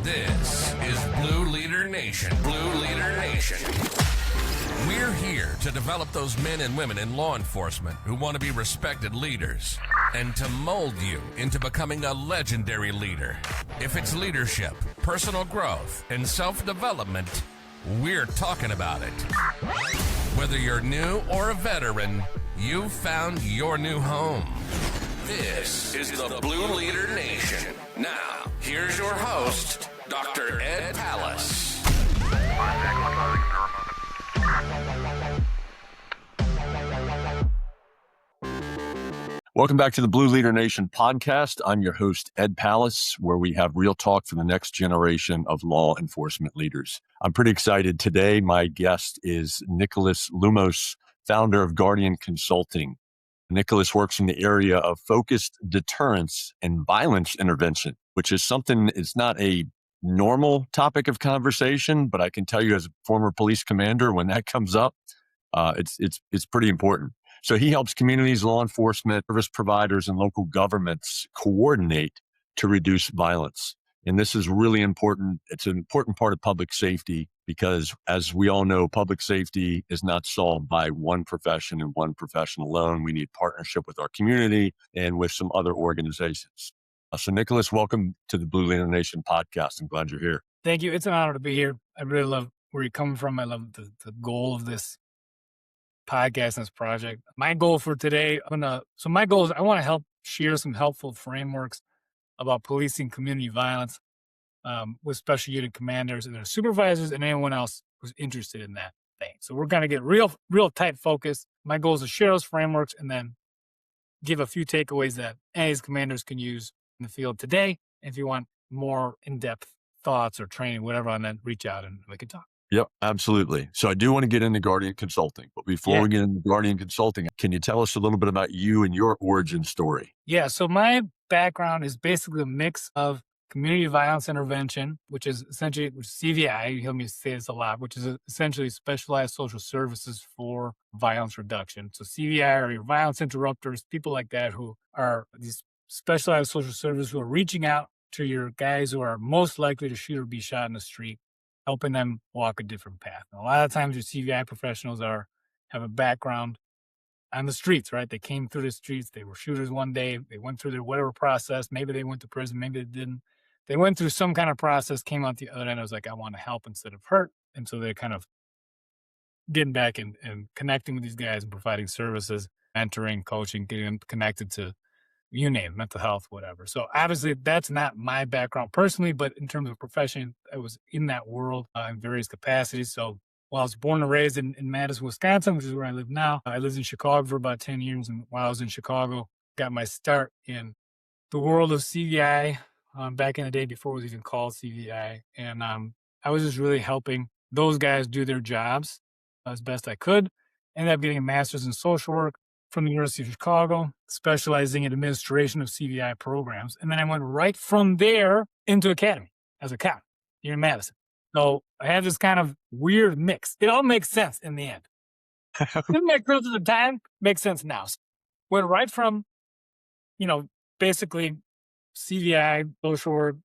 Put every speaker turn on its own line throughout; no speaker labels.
This is Blue Leader Nation. Blue Leader Nation. We're here to develop those men and women in law enforcement who want to be respected leaders and to mold you into becoming a legendary leader. If it's leadership, personal growth, and self-development, we're talking about it. Whether you're new or a veteran, you've found your new home. This is the Blue Leader Nation. Now, here's your host, Dr. Ed Pallas.
Welcome back to the Blue Leader Nation podcast. I'm your host, Ed Pallas, where we have real talk for the next generation of law enforcement leaders. I'm pretty excited today. My guest is Nicholas Loumos, founder of Guardian Consulting. Nicholas works in the area of focused deterrence and violence intervention, which is something, it's not a normal topic of conversation, but I can tell you as a former police commander, when that comes up, it's pretty important. So he helps communities, law enforcement, service providers, and local governments coordinate to reduce violence. And this is really important. It's an important part of public safety because, as we all know, public safety is not solved by one profession and one profession alone. We need partnership with our community and with some other organizations. So Nicholas, welcome to the Blue Leader Nation podcast. I'm glad you're here.
Thank you. It's an honor to be here. I really love where you're coming from. I love the goal of this podcast and this project. My goal for today, my goal is I want to help share some helpful frameworks about policing community violence with special unit commanders and their supervisors and anyone else who's interested in that thing. So we're going to get real tight focus. My goal is to share those frameworks and then give a few takeaways that any of these commanders can use in the field today. If you want more in-depth thoughts or training, whatever on that, reach out and we can talk.
Yep, absolutely. So I do want to get into Guardian Consulting, but before we get into Guardian Consulting, can you tell us a little bit about you and your origin story?
Yeah, so my background is basically a mix of community violence intervention, which is essentially CVI, you hear me say this a lot, which is essentially specialized social services for violence reduction. So CVI are your violence interrupters, people like that who are these specialized social services who are reaching out to your guys who are most likely to shoot or be shot in the street, helping them walk a different path. And a lot of times your CVI professionals have a background on the streets, right? They came through the streets. They were shooters one day. They went through their whatever process. Maybe they went to prison. Maybe they didn't. They went through some kind of process, came out the other end. I was like, I want to help instead of hurt. And so they're kind of getting back and connecting with these guys and providing services, mentoring, coaching, getting them connected to, you name it, mental health, whatever. So obviously that's not my background personally, but in terms of profession, I was in that world in various capacities. So while I was born and raised in Madison, Wisconsin, which is where I live now, I lived in Chicago for about 10 years. And while I was in Chicago, got my start in the world of CVI back in the day before it was even called CVI. And I was just really helping those guys do their jobs as best I could. Ended up getting a master's in social work from the University of Chicago, specializing in administration of CVI programs. And then I went right from there into academy as a cop here in Madison. So I had this kind of weird mix. It all makes sense in the end. Didn't make sense at the time, makes sense now. So went right from, basically CVI, social work,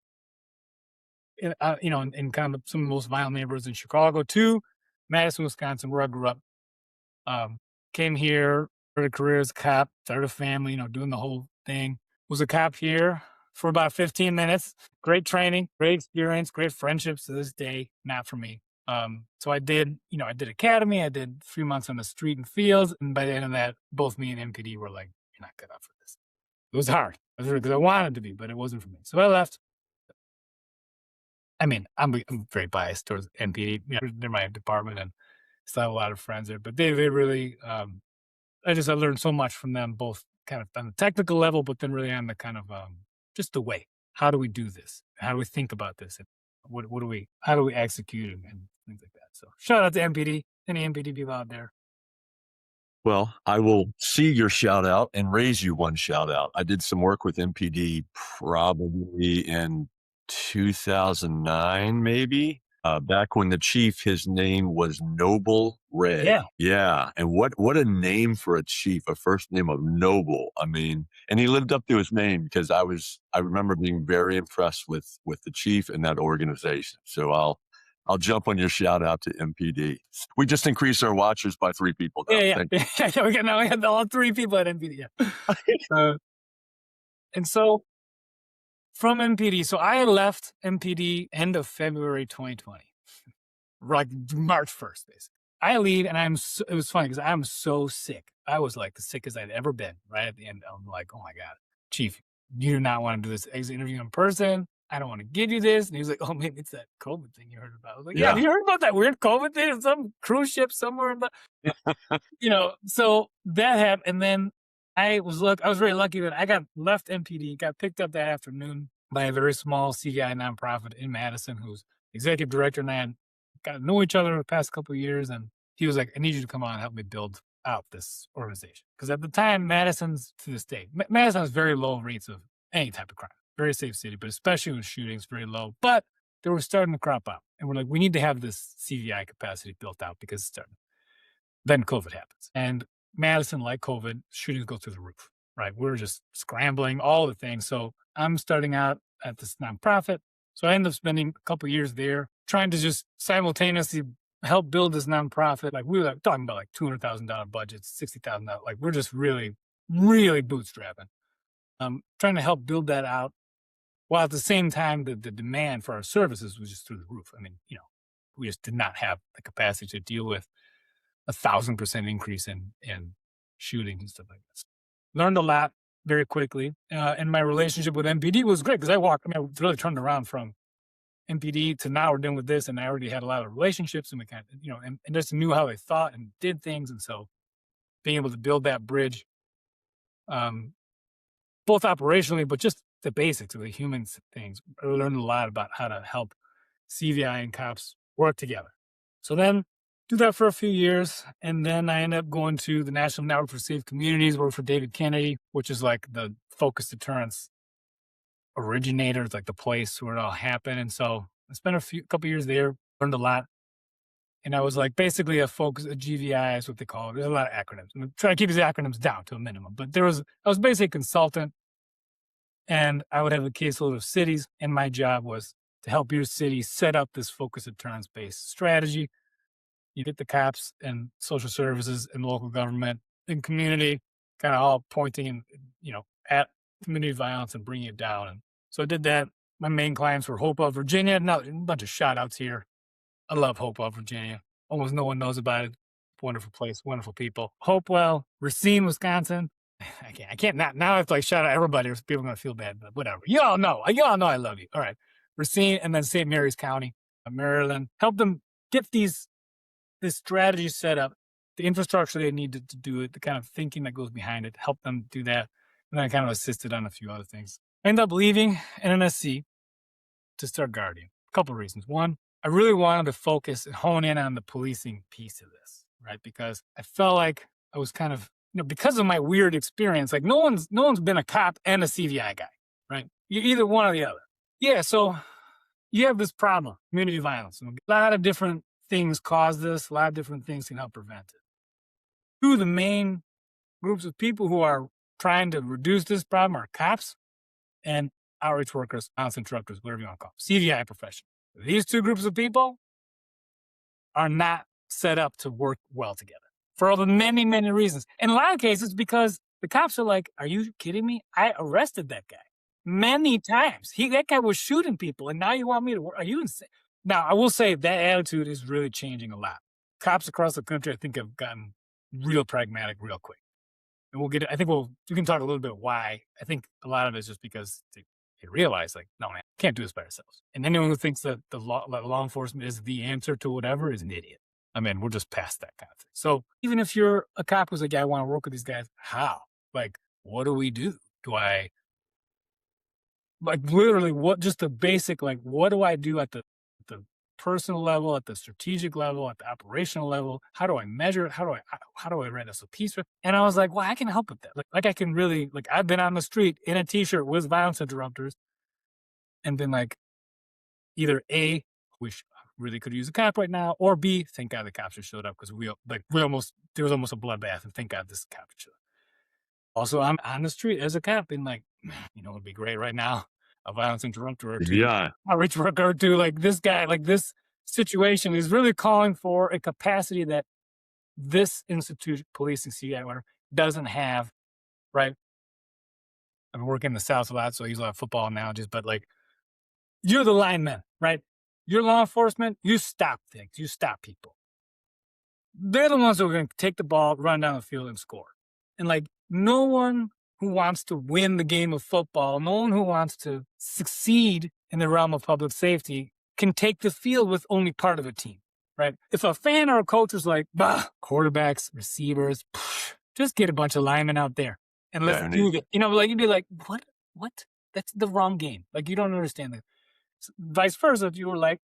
in kind of some of the most violent neighborhoods in Chicago to Madison, Wisconsin, where I grew up. Came here, started a career as a cop, started a family, doing the whole thing. Was a cop here for about 15 minutes. Great training, great experience, great friendships to this day. Not for me. So I did academy. I did 3 months on the street and fields. And by the end of that, both me and MPD were like, you're not good enough for this. It was hard because I wanted to be, but it wasn't for me. So I left. I mean, I'm very biased towards MPD. They're my department and still have a lot of friends there, but they really, I learned so much from them, both kind of on the technical level, but then really on the kind of just the way. How do we do this? How do we think about this? And how do we execute it and things like that? So shout out to MPD, any MPD people out there.
Well, I will see your shout out and raise you one shout out. I did some work with MPD probably in 2009, maybe. Back when the chief, his name was Noble Ray.
Yeah.
Yeah. And what a name for a chief, a first name of Noble. I mean, and he lived up to his name because I remember being very impressed with the chief and that organization. So I'll jump on your shout out to MPD. We just increased our watchers by 3 people now.
Yeah. We got all 3 people at MPD. Yeah. And so from MPD, so I left MPD end of February 2020, like March 1st, basically. I leave and it was funny because I'm so sick. I was like the sickest I'd ever been right at the end. I'm like, oh my God, Chief, you do not want to do this exit interview in person. I don't want to give you this. And he was like, oh, maybe it's that COVID thing you heard about. I was like, yeah, have you heard about that weird COVID thing? Some cruise ship somewhere in the, so that happened. And then I was very lucky that I got left MPD, got picked up that afternoon by a very small CVI nonprofit in Madison, who's executive director, and I had got to know each other the past couple of years. And he was like, I need you to come on and help me build out this organization. Because at the time, Madison's, to this day, Madison has very low rates of any type of crime. Very safe city, but especially with shootings, very low. But they were starting to crop out. And we're like, we need to have this CVI capacity built out because it's starting. Then COVID happens. And Madison, like COVID, shootings go through the roof, right? We're just scrambling, all the things. So I'm starting out at this nonprofit. So I ended up spending a couple of years there trying to just simultaneously help build this nonprofit. Like we were talking about like $200,000 budgets, $60,000. Like we're just really, really bootstrapping. Trying to help build that out. While at the same time, the demand for our services was just through the roof. I mean, we just did not have the capacity to deal with 1,000% increase in shootings and stuff like this. Learned a lot very quickly. And my relationship with MPD was great because I really turned around from MPD to now we're dealing with this. And I already had a lot of relationships and we kind of, and just knew how they thought and did things. And so being able to build that bridge, both operationally, but just the basics of the human things. I learned a lot about how to help CVI and cops work together. So then do that for a few years. And then I ended up going to the National Network for Safe Communities, work for David Kennedy, which is like the focused deterrence originator. It's like the place where it all happened. And so I spent a couple years there, learned a lot. And I was like basically a GVI is what they call it. There's a lot of acronyms. I'm trying to keep these acronyms down to a minimum. But I was basically a consultant. And I would have a caseload of cities, and my job was to help your city set up this focused deterrence-based strategy. You get the cops and social services and local government and community kind of all pointing and at community violence and bringing it down. And so I did that. My main clients were Hopewell, Virginia. Now a bunch of shout outs here. I love Hopewell, Virginia. Almost no one knows about it. Wonderful place, wonderful people. Hopewell, Racine, Wisconsin. I can't now I have to shout out everybody or people are going to feel bad, but whatever. Y'all know I love you. All right. Racine and then St. Mary's County, Maryland. Help them get this strategy set up, the infrastructure they need to do it, the kind of thinking that goes behind it, help them do that. And then I kind of assisted on a few other things. I ended up leaving NNSC to start Guardian. A couple of reasons. One, I really wanted to focus and hone in on the policing piece of this, right? Because I felt like I was kind of, because of my weird experience, like no one's been a cop and a CVI guy, right? You're either one or the other. Yeah, so you have this problem, community violence. And a lot of different things cause this. A lot of different things can help prevent it. Two of the main groups of people who are trying to reduce this problem are cops and outreach workers, violence interrupters, whatever you want to call them, CVI professionals. These two groups of people are not set up to work well together for all the many, many reasons. In a lot of cases, because the cops are like, are you kidding me? I arrested that guy many times. That guy was shooting people, and now you want me to work? Are you insane? Now, I will say that attitude is really changing a lot. Cops across the country, I think, have gotten real pragmatic real quick. And we can talk a little bit why. I think a lot of it is just because they realize, like, no, man, can't do this by ourselves. And anyone who thinks that law enforcement is the answer to whatever is an idiot. I mean, we're just past that kind of thing. So even if you're a cop who's like, I want to work with these guys, how? Like, what do we do? Literally, just the basic, what do I do at the personal level, at the strategic level, at the operational level? How do I measure it? How do I write SOPs? And I was like, well, I can help with that. Like I can really, I've been on the street in a t-shirt with violence interrupters and been like, either A, we really could use a cop right now, or B, thank God the cops just showed up because there was almost a bloodbath, and thank God this cop showed up. Also, I'm on the street as a cop, and like, it'd be great right now, a violence interrupter or two,
Yeah.
outreach worker or two. Like this guy, like this situation is really calling for a capacity that this institution, policing, CI, whatever, doesn't have. Right? I've been working in the South a lot, so I use a lot of football analogies. But like, you're the lineman, right? You're law enforcement. You stop things. You stop people. They're the ones who are going to take the ball, run down the field, and score. And like, no one who wants to win the game of football, no one who wants to succeed in the realm of public safety can take the field with only part of a team, right? If a fan or a coach is like, bah, quarterbacks, receivers, just get a bunch of linemen out there and let's do it. Like you'd be like, what? That's the wrong game. Like, you don't understand that. Vice versa, if you were like,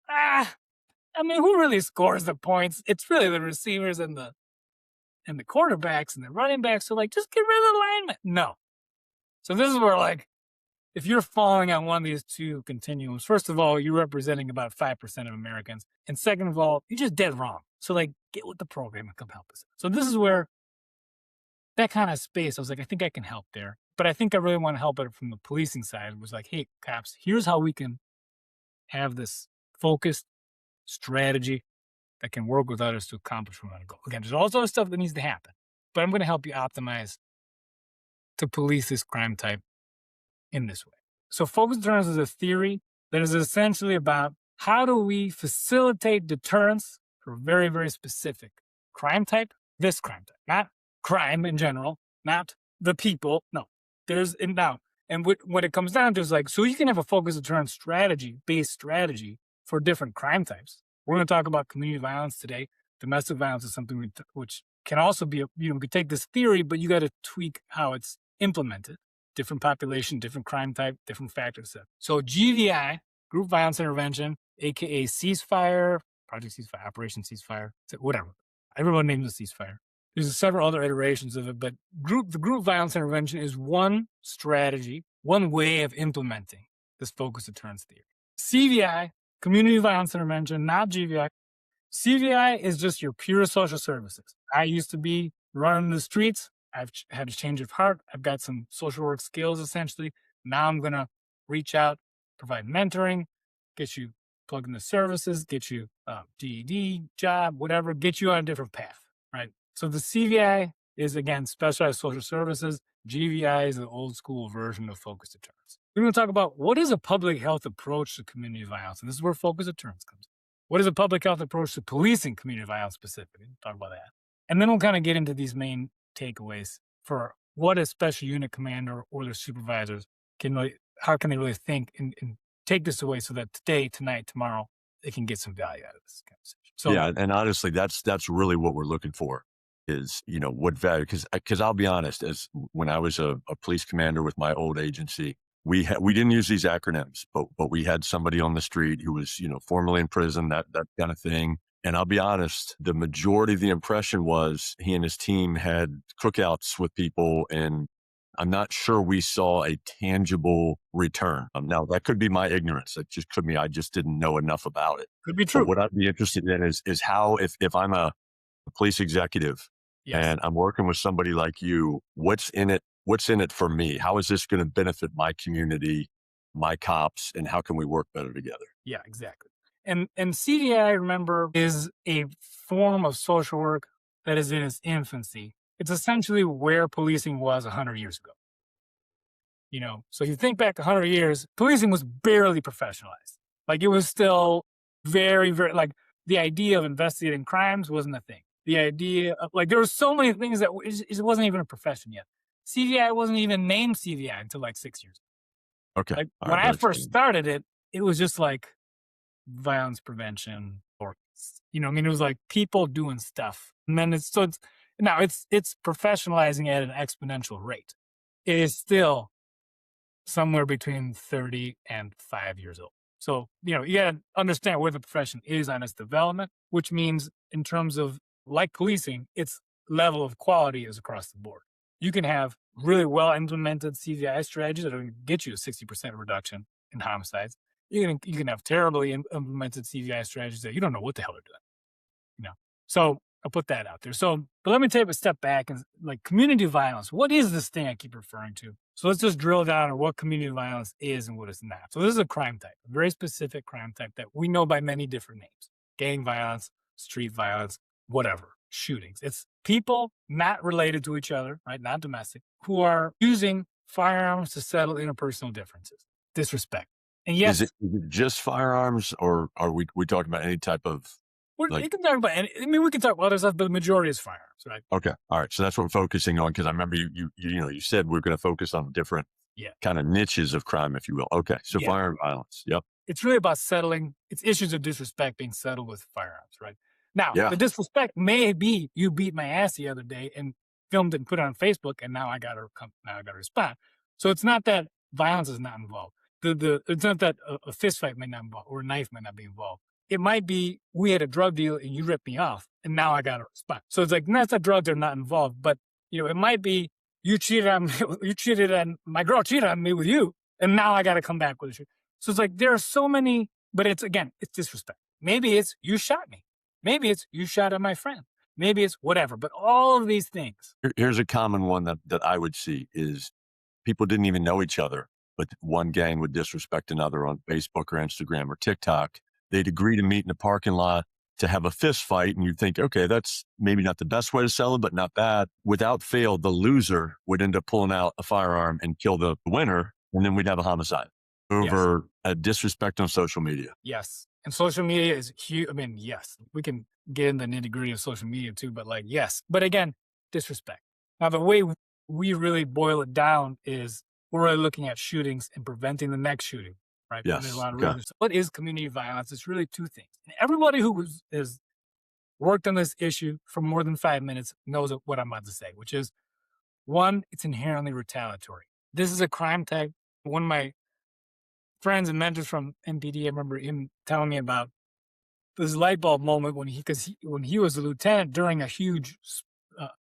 who really scores the points? It's really the receivers and the quarterbacks and the running backs. So like, just get rid of the linemen. No. So this is where, like, if you're falling on one of these two continuums, first of all, you're representing about 5% of Americans. And second of all, you're just dead wrong. So like, get with the program and come help us. So this is where that kind of space, I was like, I think I can help there. But I think I really want to help it from the policing side. It was like, hey, cops, here's how we can have this focused strategy that can work with others to accomplish what we want to go. Again, there's all sorts of stuff that needs to happen, but I'm going to help you optimize to police this crime type in this way. So focused deterrence is a theory that is essentially about how do we facilitate deterrence for a very, very specific crime type, this crime type, not crime in general, not the people. No, and what it comes down to is like, so you can have a focused deterrence based strategy for different crime types. We're going to talk about community violence today. Domestic violence is something which can also be, you could take this theory, but you got to tweak how it's implemented. Different population, different crime type, different factors. So GVI, Group Violence Intervention, AKA ceasefire, Project Ceasefire, Operation Ceasefire, whatever. Everyone names a ceasefire. There's several other iterations of it, but the group violence intervention is one strategy, one way of implementing this focused deterrence theory. CVI, community violence intervention, not GVI. CVI is just your pure social services. I used to be running the streets. I've had a change of heart. I've got some social work skills, essentially. Now I'm going to reach out, provide mentoring, get you plugged into services, get you a GED, job, whatever, get you on a different path, right? So the CVI is, again, specialized social services. GVI is the old school version of focused deterrence. We're going to talk about what is a public health approach to community violence. And this is where focused deterrence comes in. What is a public health approach to policing community violence specifically? We'll talk about that. And then we'll kind of get into these main takeaways for what a special unit commander or their supervisors how can they really think and take this away so that today, tonight, tomorrow, they can get some value out of this conversation. So,
yeah, and honestly, that's really what we're looking for is, what value, because I'll be honest, as when I was a police commander with my old agency, we didn't use these acronyms, but we had somebody on the street who was, formerly in prison, that kind of thing. And I'll be honest, the majority of the impression was he and his team had cookouts with people, and I'm not sure we saw a tangible return. Now, that could be my ignorance. That just could be I just didn't know enough about it.
Could be true.
But what I'd be interested in is how, if I'm a police executive, yes, and I'm working with somebody like you, what's in it for me? How is this going to benefit my community, my cops, and how can we work better together?
Yeah, exactly. And CVI, remember, is a form of social work that is in its infancy. It's essentially where policing was 100 years ago. So you think back 100 years, policing was barely professionalized. Like, it was still very, very, like, the idea of investigating crimes wasn't a thing. The idea of, like, there were so many things that it wasn't even a profession yet. CVI wasn't even named CVI until like 6 years ago.
Okay.
Like, when I first started it, it was just like violence prevention, or, it was like people doing stuff. And then it's professionalizing at an exponential rate. It is still somewhere between 30 and 5 years old. So, you got to understand where the profession is on its development, which means in terms of, like policing, its level of quality is across the board. You can have really well implemented CVI strategies that are going to get you a 60% reduction in homicides. You can have terribly implemented CVI strategies that you don't know what the hell they're doing. So I'll put that out there. So, but let me take a step back and like community violence. What is this thing I keep referring to? So let's just drill down on what community violence is and what it's not. So this is a crime type, a very specific crime type that we know by many different names: gang violence, street violence, whatever, shootings. It's people not related to each other, right? Not domestic, who are using firearms to settle interpersonal differences, disrespect. And yes,
is it just firearms, or are we talking about any type of
we can talk about any, I mean, we can talk about other stuff, but the majority is firearms, right?
Okay. All right. So that's what we're focusing on, because I remember you said we're going to focus on different kind of niches of crime, if you will. Okay. So firearm violence. Yep.
It's really about settling. It's issues of disrespect being settled with firearms, right? Now, the disrespect may be you beat my ass the other day and filmed it and put it on Facebook, and now I got to respond. So it's not that violence is not involved. It's not that a fist fight might not involve or a knife might not be involved. It might be we had a drug deal and you ripped me off and now I got to respond. So it's like, that's that drugs are not involved, but it might be you cheated on me, my girl cheated on me with you and now I got to come back with you. So it's like, there are so many, but it's disrespect. Maybe it's you shot me. Maybe it's you shot at my friend. Maybe it's whatever, but all of these things.
Here's a common one that I would see is people didn't even know each other, but one gang would disrespect another on Facebook or Instagram or TikTok. They'd agree to meet in a parking lot to have a fist fight. And you'd think, okay, that's maybe not the best way to sell it, but not bad. Without fail, the loser would end up pulling out a firearm and kill the winner. And then we'd have a homicide over a disrespect on social media.
Yes. And social media is huge. I mean, yes, we can get in the nitty gritty of social media too, but yes. But again, disrespect. Now, the way we really boil it down is we're really looking at shootings and preventing the next shooting. Right.
Yes.
There's a lot of what is community violence? It's really two things. And everybody who has worked on this issue for more than 5 minutes knows what I'm about to say, which is one, it's inherently retaliatory. This is a crime type. One of my friends and mentors from MPD, I remember him telling me about this light bulb moment when he was a lieutenant during a huge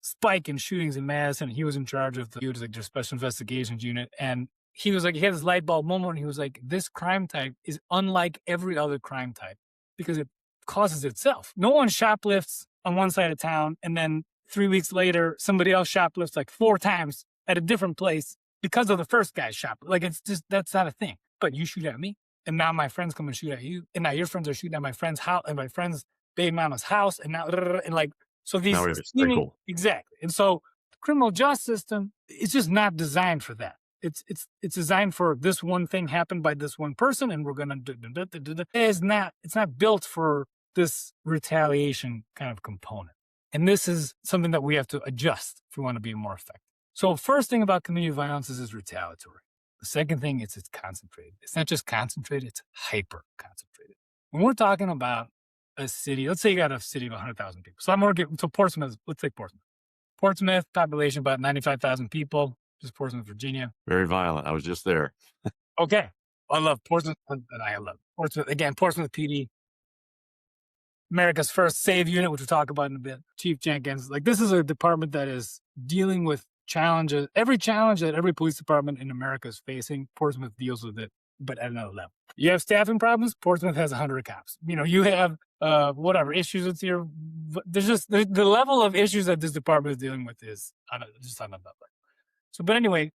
spike in shootings in Madison. He was in charge of their special investigations unit, and he was like, he had this light bulb moment. And he was like, this crime type is unlike every other crime type because it causes itself. No one shoplifts on one side of town, and then 3 weeks later, somebody else shoplifts like 4 times at a different place because of the first guy's shoplift. Like, it's just, that's not a thing. But you shoot at me, and now my friends come and shoot at you, and now your friends are shooting at my friend's house and my friend's baby mama's house, and now, and like, so these, exactly. And so the criminal justice system is just not designed for that. It's designed for this one thing happened by this one person, and we're gonna do. It's not built for this retaliation kind of component. And this is something that we have to adjust if we want to be more effective. So first thing about community violence is it's retaliatory. The second thing is it's concentrated. It's not just concentrated, it's hyper concentrated. When we're talking about a city, let's say you got a city of 100,000 people. So Portsmouth, let's take Portsmouth. Portsmouth, population about 95,000 people. Just Portsmouth, Virginia.
Very violent. I was just there.
Okay. I love Portsmouth. And I love Portsmouth. Again, Portsmouth PD. America's first SAVE unit, which we'll talk about in a bit. Chief Jenkins. Like, this is a department that is dealing with challenges. Every challenge that every police department in America is facing, Portsmouth deals with it, but at another level. You have staffing problems, Portsmouth has 100 cops. You have whatever issues with there's just the level of issues that this department is dealing with is just on another level. So, but anyway,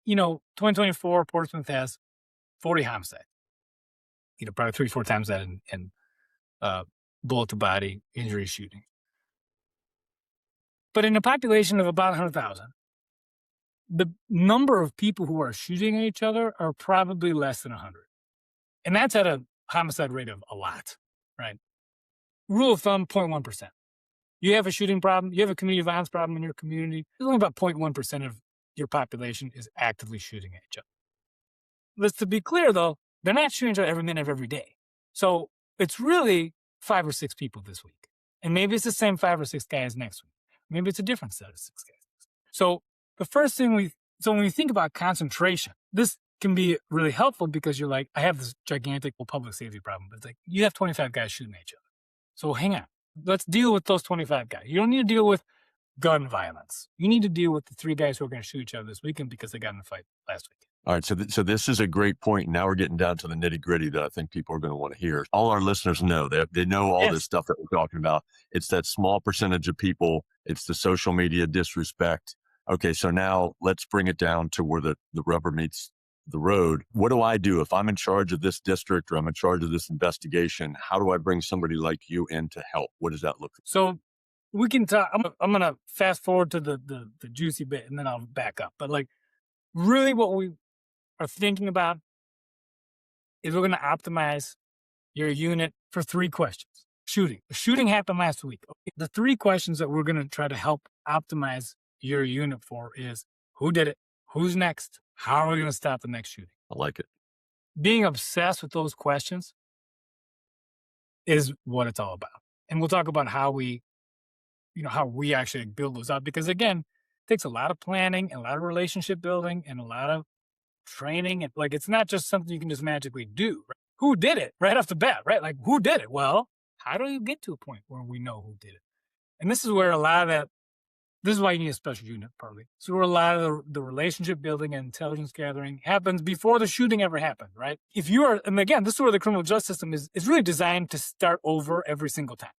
2024, Portsmouth has 40 homicides. Probably 3-4 times that in bullet to body injury shooting. But in a population of about 100,000, the number of people who are shooting at each other are probably less than 100. And that's at a homicide rate of a lot, right? Rule of thumb, 0.1%. You have a shooting problem, you have a community violence problem in your community, there's only about 0.1% of your population is actively shooting at each other. Let's to be clear, though, they're not shooting each other every minute of every day. So it's really 5 or 6 people this week. And maybe it's the same 5 or 6 guys next week. Maybe it's a different set of 6 guys. So the first thing when you think about concentration, this can be really helpful because you're like, I have this gigantic public safety problem, but it's like, you have 25 guys shooting at each other. So hang on. Let's deal with those 25 guys. You don't need to deal with gun violence. You need to deal with the 3 guys who are going to shoot each other this weekend because they got in a fight last week.
All right. So this is a great point. Now we're getting down to the nitty gritty that I think people are going to want to hear. All our listeners know they know all this
Yes.
stuff that we're talking about. It's that small percentage of people. It's the social media disrespect. Okay. So now let's bring it down to where the rubber meets the road. What do I do if I'm in charge of this district or I'm in charge of this investigation? How do I bring somebody like you in to help? What does that look like?
So we can talk. I'm going to fast forward to the juicy bit and then I'll back up. But like really what we are thinking about is we're going to optimize your unit for 3 questions. A shooting happened last week. Okay. The 3 questions that we're going to try to help optimize your unit for is who did it? Who's next? How are we going to stop the next shooting?
I like it.
Being obsessed with those questions is what it's all about. And we'll talk about how we actually build those out. Because again, it takes a lot of planning, a lot of relationship building, and a lot of training. And like, it's not just something you can just magically do. Right? Who did it right off the bat, right? Like, who did it? Well, how do you get to a point where we know who did it? And this is where a lot of this is why you need a special unit, partly. So where a lot of the relationship building and intelligence gathering happens before the shooting ever happened, right? If you are, and again, this is where the criminal justice system is really designed to start over every single time.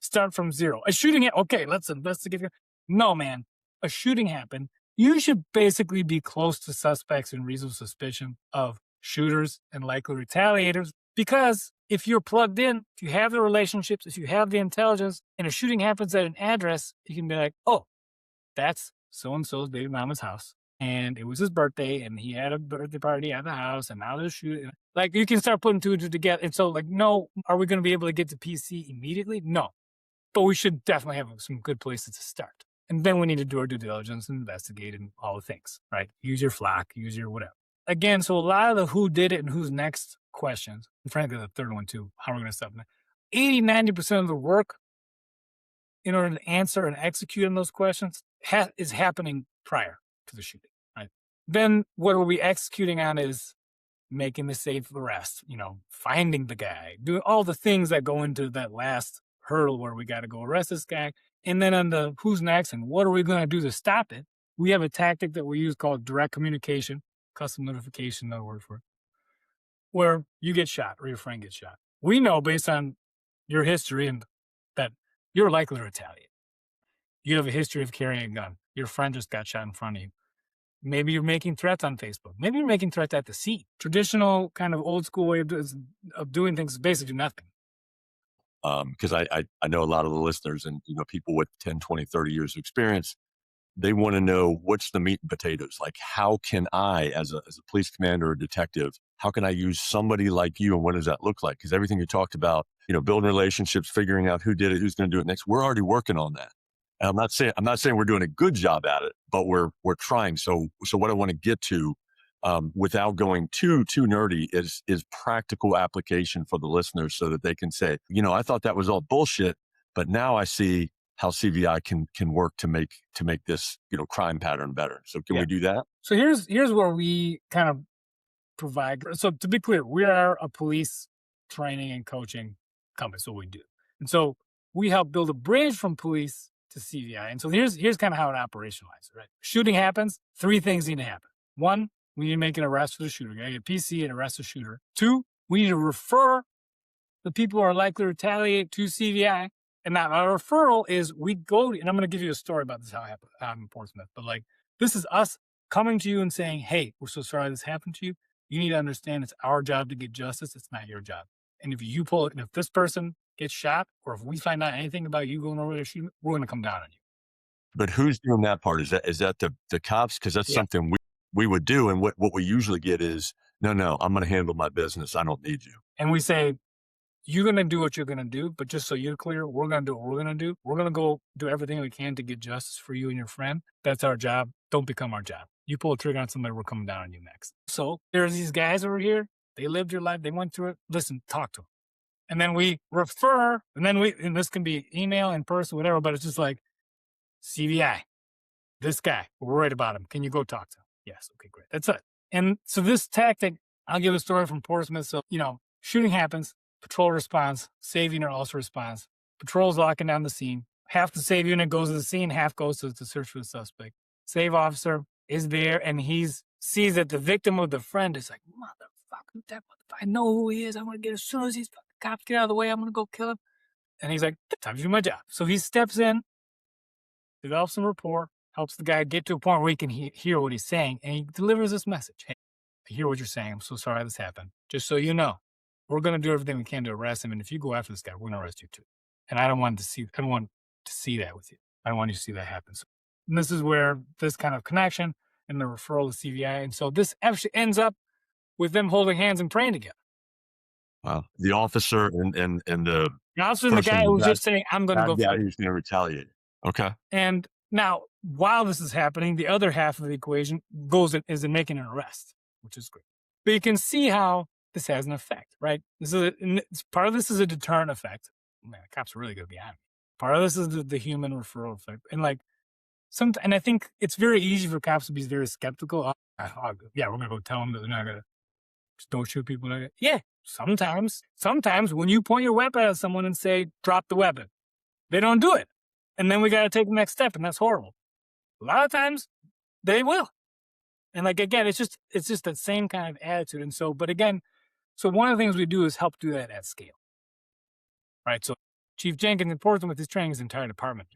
Start from zero. A shooting, okay, let's investigate. No, man, a shooting happened. You should basically be close to suspects in reasonable suspicion of shooters and likely retaliators, because if you're plugged in, if you have the relationships, if you have the intelligence, and a shooting happens at an address, you can be like, oh, that's so-and-so's baby mama's house. And it was his birthday, and he had a birthday party at the house, and now there's shooting. Like, you can start putting 2 and 2 together. And so, like, no, are we going to be able to get to PC immediately? No. But we should definitely have some good places to start. And then we need to do our due diligence and investigate and all the things, right? Use your flock, use your whatever. Again, so a lot of the who did it and who's next questions, and frankly, the third one too, how we're going to stop that. 80-90% of the work in order to answer and execute on those questions is happening prior to the shooting, right? Then what are we executing on is making the safe arrest, finding the guy, doing all the things that go into that last hurdle where we got to go arrest this guy. And then on the who's next and what are we going to do to stop it, we have a tactic that we use called direct communication, custom notification, another word for it, where you get shot or your friend gets shot. We know based on your history and that you're likely to retaliate. You have a history of carrying a gun. Your friend just got shot in front of you. Maybe you're making threats on Facebook. Maybe you're making threats at the scene. Traditional kind of old school way of doing things is basically nothing.
Because I know a lot of the listeners and people with 10, 20, 30 years of experience, they want to know what's the meat and potatoes. Like, how can I, as a police commander or detective, how can I use somebody like you, and what does that look like? Because everything you talked about, building relationships, figuring out who did it, who's going to do it next, we're already working on that. And I'm not saying we're doing a good job at it, but we're trying. So what I want to get to, without going too nerdy, is practical application for the listeners, so that they can say, I thought that was all bullshit, but now I see how CVI can work to make this crime pattern better. So can we do that?
So here's where we kind of provide. So to be clear, we are a police training and coaching company. So we do, and so we help build a bridge from police to CVI. And so here's kind of how it operationalizes. Right, shooting happens. 3 things need to happen. 1, we need to make an arrest for the shooter. Get a PC and arrest the shooter. 2, we need to refer the people who are likely to retaliate to CVI. And now our referral is we go, and I'm going to give you a story about this, how it happened out in Portsmouth. But like, this is us coming to you and saying, hey, we're so sorry this happened to you. You need to understand it's our job to get justice. It's not your job. And if you pull it, and if this person gets shot, or if we find out anything about you going over there shooting, we're going to come down on you.
But who's doing that part? Is that the cops? Because that's something we would do. And what we usually get is, no, I'm going to handle my business. I don't need you.
And we say, you're going to do what you're going to do, but just so you're clear, we're going to do what we're going to do. We're going to go do everything we can to get justice for you and your friend. That's our job. Don't become our job. You pull a trigger on somebody, we're coming down on you next. So there's these guys over here. They lived your life. They went through it. Listen, talk to them. And then we refer, and this can be email, in person, whatever, but it's just like, CVI, this guy, we're worried about him. Can you go talk to him? Yes. Okay, great. That's it. And so this tactic, I'll give a story from Portsmouth. So, shooting happens, patrol responds, save unit also responds. Patrol's locking down the scene. Half the save unit goes to the scene, half goes to search for the suspect. Save officer is there, and he's sees that the victim of the friend is like, motherfucker, that motherfucker, I know who he is. I'm going to get as soon as these fucking cops get out of the way, I'm going to go kill him. And he's like, time to do my job. So he steps in, develops some rapport, helps the guy get to a point where he can hear what he's saying, and he delivers this message. Hey, I hear what you're saying. I'm so sorry this happened. Just so you know, we're going to do everything we can to arrest him. And if you go after this guy, we're going to arrest you too. And I don't want to see that with you. I don't want you to see that happen. So, and this is where this kind of connection and the referral to CVI. And so this actually ends up with them holding hands and praying together.
Wow. The officer and the
officer and the guy who was just saying, I'm going to go.
Yeah, he's going to retaliate. Okay.
And now, while this is happening, the other half of the equation is in making an arrest, which is great. But you can see how this has an effect, right? Part of this is a deterrent effect. Man, the cops are really going to be on me. Part of this is the human referral effect. And and I think it's very easy for cops to be very skeptical. Yeah, we're going to go tell them that they're not going to just don't shoot people. Yeah, sometimes when you point your weapon at someone and say, drop the weapon, they don't do it. And then we got to take the next step, and that's horrible. A lot of times they will. And again, it's just that same kind of attitude. And so, but again, so one of the things we do is help do that at scale. Right. So Chief Jenkins reports with his training his entire department.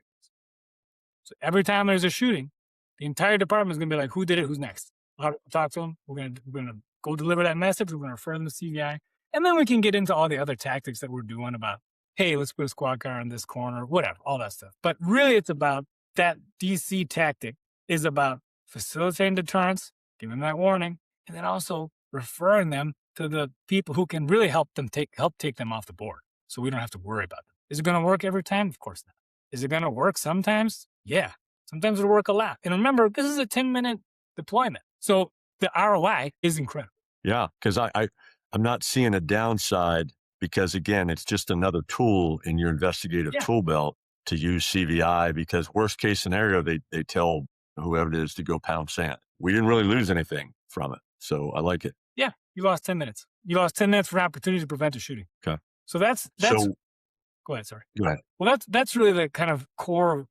So every time there's a shooting, the entire department is going to be like, who did it? Who's next? I'll talk to them. We're going to go deliver that message. We're going to refer them to CVI. And then we can get into all the other tactics that we're doing about, hey, let's put a squad car in this corner, whatever, all that stuff. But really it's about that DC tactic is about facilitating deterrence, giving them that warning, and then also referring them to the people who can really help take them off the board. So we don't have to worry about them. Is it going to work every time? Of course not. Is it going to work sometimes? Yeah. Sometimes it'll work a lot. And remember, this is a 10-minute deployment. So the ROI is incredible.
Yeah, because I'm not seeing a downside because, again, it's just another tool in your investigative tool belt to use CVI because worst case scenario, they tell whoever it is to go pound sand. We didn't really lose anything from it. So I like it.
Yeah. You lost 10 minutes. You lost 10 minutes for opportunity to prevent a shooting.
Okay.
So that's go ahead. Sorry.
Go ahead.
Well, that's really the kind of core of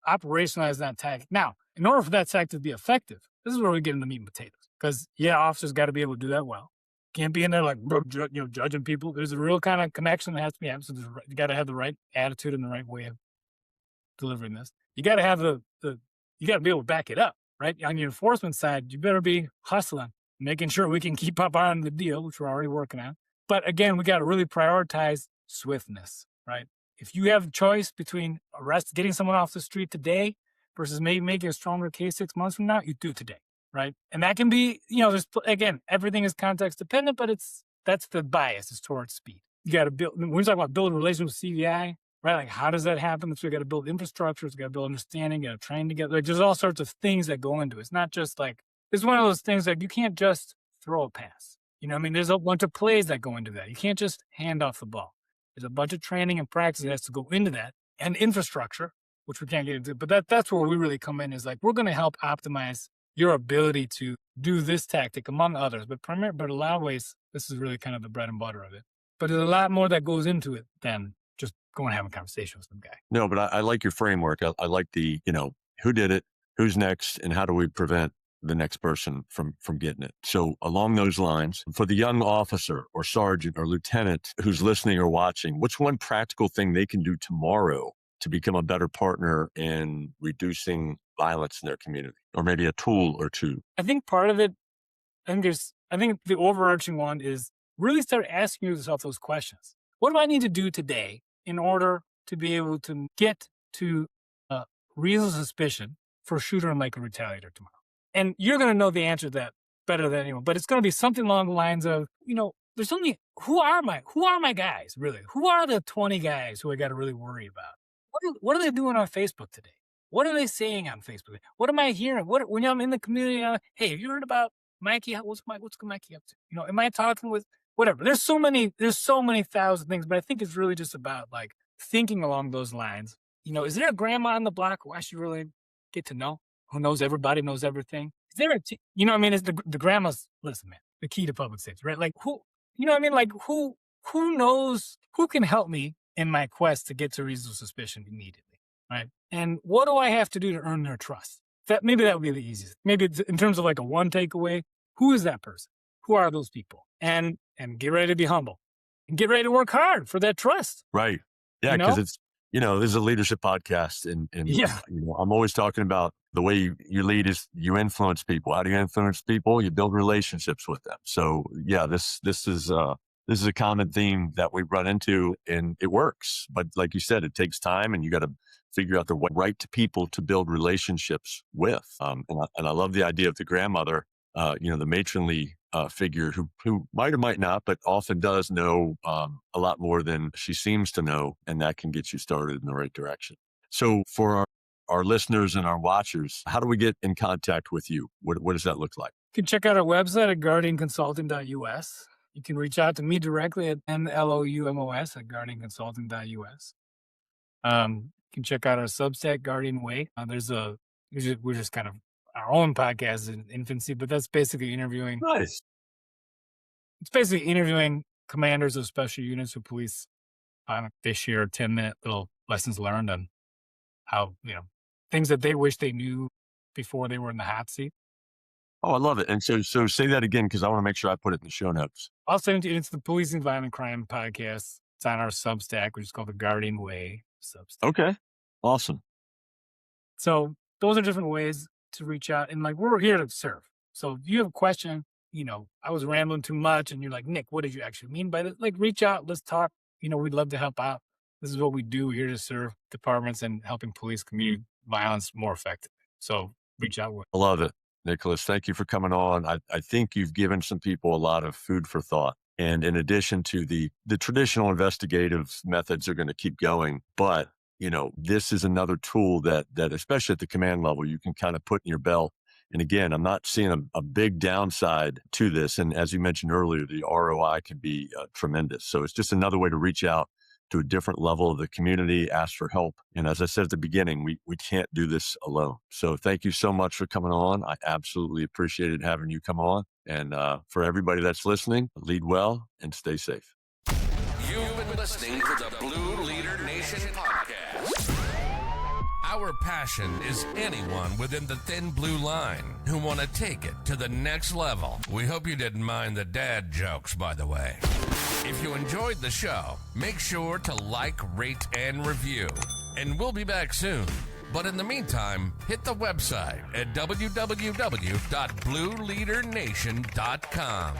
operationalize that tactic. Now, in order for that tactic to be effective, this is where we get into meat and potatoes. Because officers got to be able to do that well. Can't be in there judging people. There's a real kind of connection that has to be happening. So you got to have the right attitude and the right way of delivering this. You got to have you got to be able to back it up, right? On your enforcement side, you better be hustling, making sure we can keep up on the deal, which we're already working on. But again, we got to really prioritize swiftness, right? If you have a choice between getting someone off the street today versus maybe making a stronger case 6 months from now, you do it today, right? And that can be, there's, again, everything is context dependent, but that's the bias is towards speed. You got to build, when we talk about building relations with CVI, right? Like, how does that happen? So we got to build infrastructure, we got to build understanding, got to train together. Like, there's all sorts of things that go into it. It's not just it's one of those things you can't just throw a pass. There's a bunch of plays that go into that. You can't just hand off the ball. There's a bunch of training and practice that has to go into that and infrastructure, which we can't get into. But that's where we really come in is we're going to help optimize your ability to do this tactic among others. But a lot of ways, this is really kind of the bread and butter of it. But there's a lot more that goes into it than just going and having a conversation with some guy.
No, but I like your framework. I like the, who did it, who's next, and how do we prevent the next person from getting it. So along those lines, for the young officer or sergeant or lieutenant who's listening or watching, what's one practical thing they can do tomorrow to become a better partner in reducing violence in their community, or maybe a tool or two?
I think part of it, I think the overarching one is really start asking yourself those questions. What do I need to do today in order to be able to get to reasonable suspicion for a shooter and a retaliator tomorrow? And you're going to know the answer to that better than anyone, but it's going to be something along the lines of, there's only, who are my guys, really? Who are the 20 guys who I got to really worry about? What are they doing on Facebook today? What are they saying on Facebook? What am I hearing? When I'm in the community, hey, have you heard about Mikey? What's Mikey up to? Am I talking with whatever? There's so many thousand things, but I think it's really just about thinking along those lines. Is there a grandma on the block who I should really get to know? Who knows everybody, knows everything? Is there it's the grandma's, listen, man, the key to public safety, right? Who knows, who can help me in my quest to get to reasonable suspicion immediately, right? And what do I have to do to earn their trust? maybe that would be the easiest. Maybe it's in terms of like a one takeaway, who is that person? Who are those people? And get ready to be humble and get ready to work hard for that trust.
Right. Yeah.
You know?
Because it's, this is a leadership podcast. And
Yeah.
I'm always talking about the way you lead is you influence people. How do you influence people? You build relationships with them. So yeah, this is a common theme that we run into, and it works. But like you said, it takes time, and you got to figure out the right people to build relationships with. And I love the idea of the grandmother, the matronly figure who might or might not, but often does know a lot more than she seems to know, and that can get you started in the right direction. So for our listeners and our watchers, how do we get in contact with you? What does that look like?
You can check out our website at guardianconsulting.us. You can reach out to me directly at MLOUMOS at guardianconsulting.us. You can check out our Substack, Guardian Way. We're just kind of our own podcast in infancy, but that's basically interviewing.
Nice.
It's basically interviewing commanders of special units who police. They share 10-minute little lessons learned on how, things that they wish they knew before they were in the hot seat.
Oh, I love it. And so say that again, because I want to make sure I put it in the show notes.
I'll send it to you. It's the Policing Violent Crime podcast. It's on our Substack, which is called the Guardian Way Substack.
Okay. Awesome.
So those are different ways to reach out. And we're here to serve. So if you have a question, I was rambling too much and you're like, Nick, what did you actually mean by this? Reach out. Let's talk. We'd love to help out. This is what we do. We're here to serve departments and helping police community violence more effectively. So reach out.
I love it. Nicholas, thank you for coming on. I think you've given some people a lot of food for thought. And in addition to the traditional investigative methods are going to keep going, but this is another tool that especially at the command level, you can kind of put in your belt. And again, I'm not seeing a big downside to this. And as you mentioned earlier, the ROI can be tremendous. So it's just another way to reach out to a different level of the community, ask for help. And as I said at the beginning, we can't do this alone. So thank you so much for coming on. I absolutely appreciated having you come on. And for everybody that's listening, lead well and stay safe.
You've been listening to the Blue Leader Nation podcast. Our passion is anyone within the thin blue line who want to take it to the next level. We hope you didn't mind the dad jokes, by the way. If you enjoyed the show, make sure to like, rate, and review. And we'll be back soon. But in the meantime, hit the website at www.blueleadernation.com.